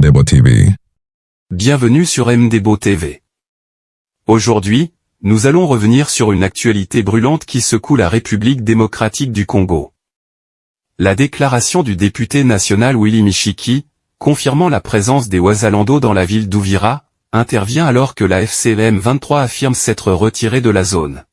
Mdebo TV. Bienvenue sur Mdebo TV. Aujourd'hui, nous allons revenir sur une actualité brûlante qui secoue la République démocratique du Congo. La déclaration du député national Willy Michiki, confirmant la présence des Wazalando dans la ville d'Uvira, intervient alors que la FCLM 23 affirme s'être retirée de la zone.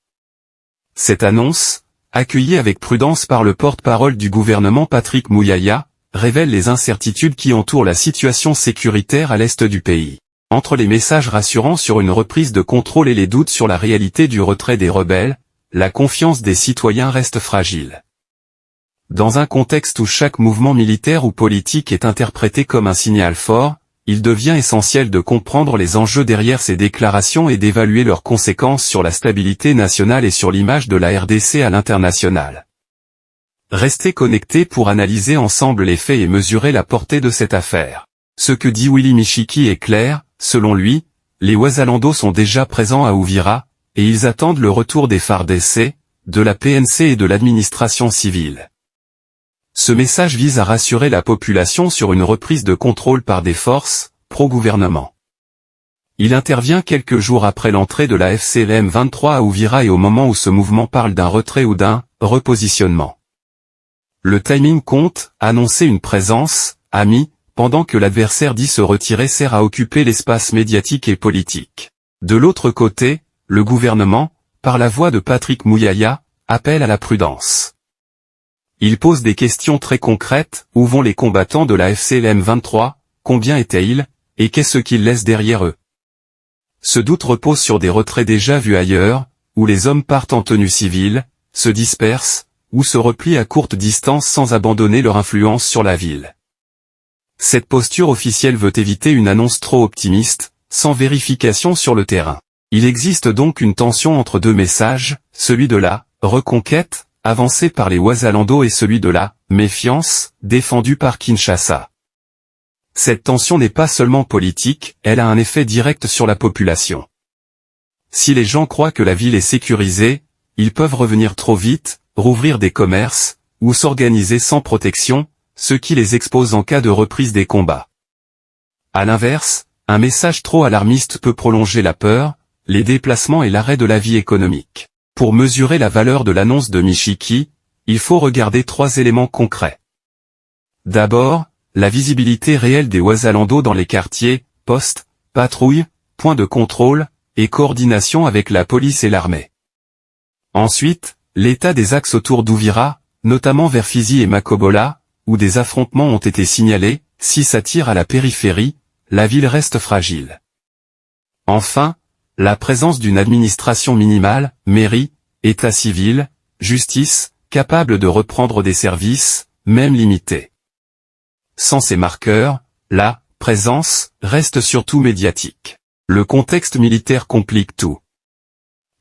Cette annonce, accueillie avec prudence par le porte-parole du gouvernement Patrick Muyaya, révèle les incertitudes qui entourent la situation sécuritaire à l'est du pays. Entre les messages rassurants sur une reprise de contrôle et les doutes sur la réalité du retrait des rebelles, la confiance des citoyens reste fragile. Dans un contexte où chaque mouvement militaire ou politique est interprété comme un signal fort, il devient essentiel de comprendre les enjeux derrière ces déclarations et d'évaluer leurs conséquences sur la stabilité nationale et sur l'image de la RDC à l'international. Restez connectés pour analyser ensemble les faits et mesurer la portée de cette affaire. Ce que dit Willy Michiki est clair, selon lui, les Wazalando sont déjà présents à Uvira, et ils attendent le retour des FARDC, de la PNC et de l'administration civile. Ce message vise à rassurer la population sur une reprise de contrôle par des forces pro-gouvernement. Il intervient quelques jours après l'entrée de la FCLM 23 à Uvira et au moment où ce mouvement parle d'un retrait ou d'un repositionnement. Le timing compte, annoncer une présence, amie, pendant que l'adversaire dit se retirer sert à occuper l'espace médiatique et politique. De l'autre côté, le gouvernement, par la voix de Patrick Muyaya, appelle à la prudence. Il pose des questions très concrètes, où vont les combattants de la FCLM 23, combien étaient-ils, et qu'est-ce qu'ils laissent derrière eux? Ce doute repose sur des retraits déjà vus ailleurs, où les hommes partent en tenue civile, se dispersent, ou se replient à courte distance sans abandonner leur influence sur la ville. Cette posture officielle veut éviter une annonce trop optimiste, sans vérification sur le terrain. Il existe donc une tension entre deux messages, celui de la reconquête, avancé par les Wazalando et celui de la méfiance, défendu par Kinshasa. Cette tension n'est pas seulement politique, elle a un effet direct sur la population. Si les gens croient que la ville est sécurisée, ils peuvent revenir trop vite, rouvrir des commerces, ou s'organiser sans protection, ce qui les expose en cas de reprise des combats. À l'inverse, un message trop alarmiste peut prolonger la peur, les déplacements et l'arrêt de la vie économique. Pour mesurer la valeur de l'annonce de Michiki, il faut regarder trois éléments concrets. D'abord, la visibilité réelle des Wazalando dans les quartiers, postes, patrouilles, points de contrôle, et coordination avec la police et l'armée. Ensuite, l'état des axes autour d'Uvira, notamment vers Fizi et Makobola, où des affrontements ont été signalés, si ça tire à la périphérie, la ville reste fragile. Enfin, la présence d'une administration minimale, mairie, état civil, justice, capable de reprendre des services, même limités. Sans ces marqueurs, la présence reste surtout médiatique. Le contexte militaire complique tout.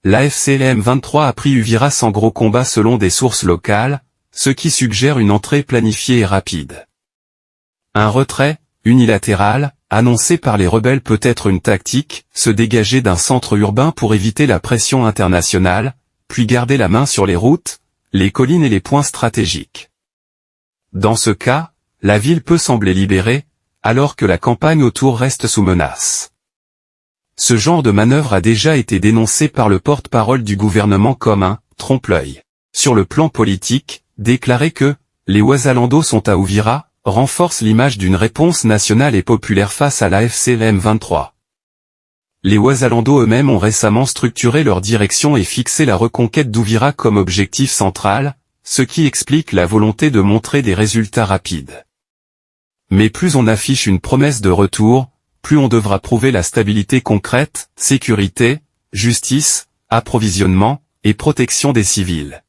La FCLM 23 a pris Uvira sans gros combat selon des sources locales, ce qui suggère une entrée planifiée et rapide. Un retrait, unilatéral, annoncé par les rebelles peut être une tactique, se dégager d'un centre urbain pour éviter la pression internationale, puis garder la main sur les routes, les collines et les points stratégiques. Dans ce cas, la ville peut sembler libérée, alors que la campagne autour reste sous menace. Ce genre de manœuvre a déjà été dénoncé par le porte-parole du gouvernement comme un « trompe-l'œil ». Sur le plan politique, déclarer que « les Wazalando sont à Uvira » renforce l'image d'une réponse nationale et populaire face à la FCLM 23. Les Wazalando eux-mêmes ont récemment structuré leur direction et fixé la reconquête d'Uvira comme objectif central, ce qui explique la volonté de montrer des résultats rapides. Mais plus on affiche une promesse de retour, plus on devra prouver la stabilité concrète, sécurité, justice, approvisionnement, et protection des civils.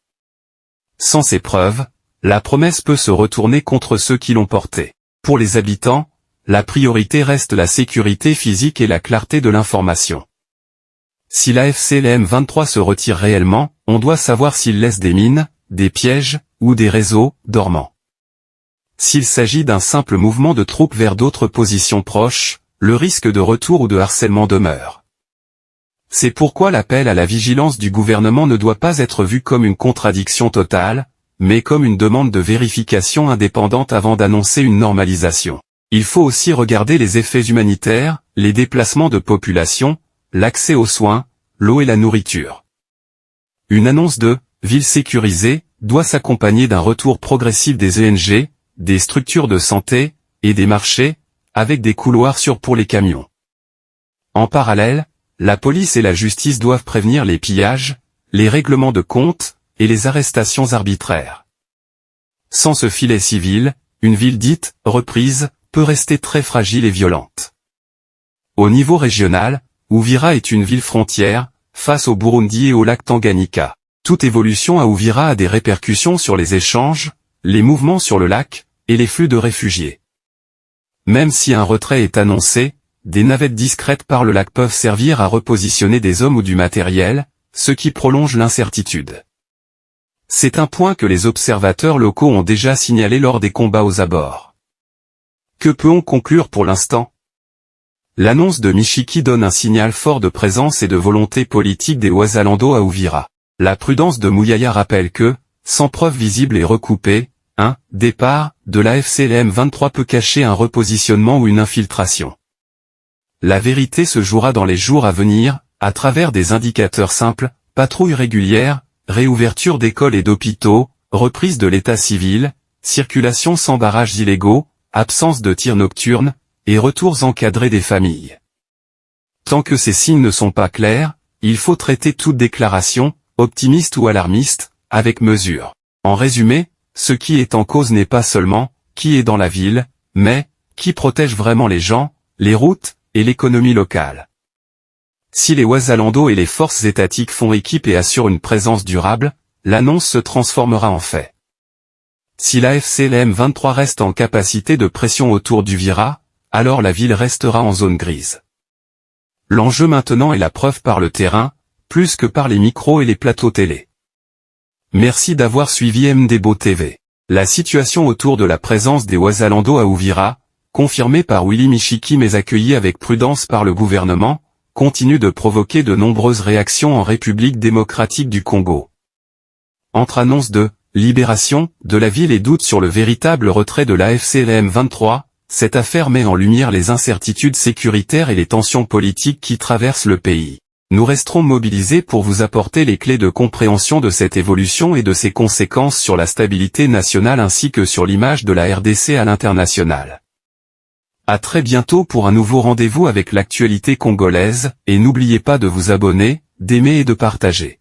Sans ces preuves, la promesse peut se retourner contre ceux qui l'ont portée. Pour les habitants, la priorité reste la sécurité physique et la clarté de l'information. Si la FCLM 23 se retire réellement, on doit savoir s'il laisse des mines, des pièges, ou des réseaux, dormants. S'il s'agit d'un simple mouvement de troupes vers d'autres positions proches, le risque de retour ou de harcèlement demeure. C'est pourquoi l'appel à la vigilance du gouvernement ne doit pas être vu comme une contradiction totale, mais comme une demande de vérification indépendante avant d'annoncer une normalisation. Il faut aussi regarder les effets humanitaires, les déplacements de population, l'accès aux soins, l'eau et la nourriture. Une annonce de « ville sécurisée » doit s'accompagner d'un retour progressif des ONG, des structures de santé, et des marchés, avec des couloirs sûrs pour les camions. En parallèle, la police et la justice doivent prévenir les pillages, les règlements de compte, et les arrestations arbitraires. Sans ce filet civil, une ville dite « reprise » peut rester très fragile et violente. Au niveau régional, Uvira est une ville frontière, face au Burundi et au lac Tanganyika. Toute évolution à Uvira a des répercussions sur les échanges, les mouvements sur le lac, et les flux de réfugiés. Même si un retrait est annoncé, des navettes discrètes par le lac peuvent servir à repositionner des hommes ou du matériel, ce qui prolonge l'incertitude. C'est un point que les observateurs locaux ont déjà signalé lors des combats aux abords. Que peut-on conclure pour l'instant? L'annonce de Michiki donne un signal fort de présence et de volonté politique des Wazalando à Uvira. La prudence de Mouyaya rappelle que, sans preuve visible et recoupée, un départ de la FCLM 23 peut cacher un repositionnement ou une infiltration. La vérité se jouera dans les jours à venir, à travers des indicateurs simples, patrouilles régulières, réouverture d'écoles et d'hôpitaux, reprise de l'état civil, circulation sans barrages illégaux, absence de tirs nocturnes, et retours encadrés des familles. Tant que ces signes ne sont pas clairs, il faut traiter toute déclaration, optimiste ou alarmiste, avec mesure. En résumé, ce qui est en cause n'est pas seulement qui est dans la ville, mais qui protège vraiment les gens, les routes et l'économie locale. Si les Wazalando et les forces étatiques font équipe et assurent une présence durable, l'annonce se transformera en fait. Si la FCLM 23 reste en capacité de pression autour d'Uvira, alors la ville restera en zone grise. L'enjeu maintenant est la preuve par le terrain, plus que par les micros et les plateaux télé. Merci d'avoir suivi MDBO TV. La situation autour de la présence des Wazalando à Uvira, confirmée par Willy Michiki mais accueillie avec prudence par le gouvernement, continue de provoquer de nombreuses réactions en République démocratique du Congo. Entre annonces de libération de la ville et doutes sur le véritable retrait de la FCLM 23, cette affaire met en lumière les incertitudes sécuritaires et les tensions politiques qui traversent le pays. Nous resterons mobilisés pour vous apporter les clés de compréhension de cette évolution et de ses conséquences sur la stabilité nationale ainsi que sur l'image de la RDC à l'international. À très bientôt pour un nouveau rendez-vous avec l'actualité congolaise, et n'oubliez pas de vous abonner, d'aimer et de partager.